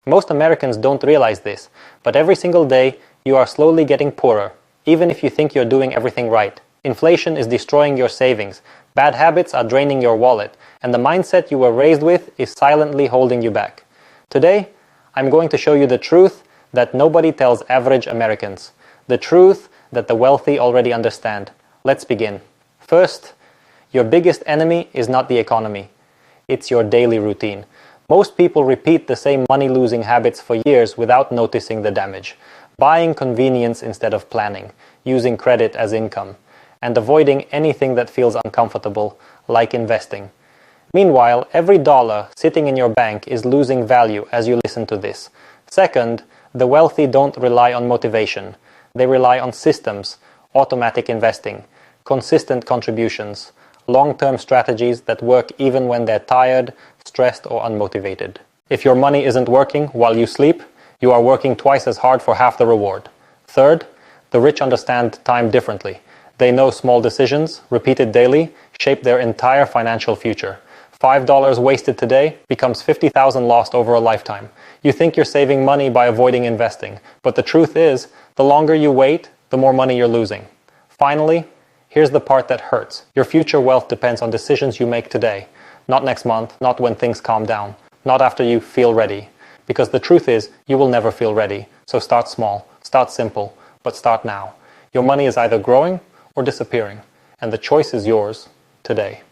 Most Americans don't realize this, but every single day you are slowly getting poorer, even if you think you're doing everything right. Inflation is destroying your savings, bad habits are draining your wallet, and the mindset you were raised with is silently holding you back. Today, I'm going to show you the truth that nobody tells average Americans. The truth that the wealthy already understand. Let's begin. First, your biggest enemy is not the economy. It's your daily routine. Most people repeat the same money-losing habits for years without noticing the damage. Buying convenience instead of planning, using credit as income, and avoiding anything that feels uncomfortable, like investing. Meanwhile, every dollar sitting in your bank is losing value as you listen to this. Second, the wealthy don't rely on motivation. They rely on systems, automatic investing, consistent contributions, long-term strategies that work even when they're tired, stressed, or unmotivated. If your money isn't working while you sleep, you are working twice as hard for half the reward. Third, the rich understand time differently. They know small decisions, repeated daily, shape their entire financial future. $5 wasted today becomes $50,000 lost over a lifetime. You think you're saving money by avoiding investing, but the truth is, the longer you wait, the more money you're losing. Finally, here's the part that hurts. Your future wealth depends on decisions you make today, not next month, not when things calm down, not after you feel ready. Because the truth is, you will never feel ready. So start small, start simple, but start now. Your money is either growing or disappearing, and the choice is yours today.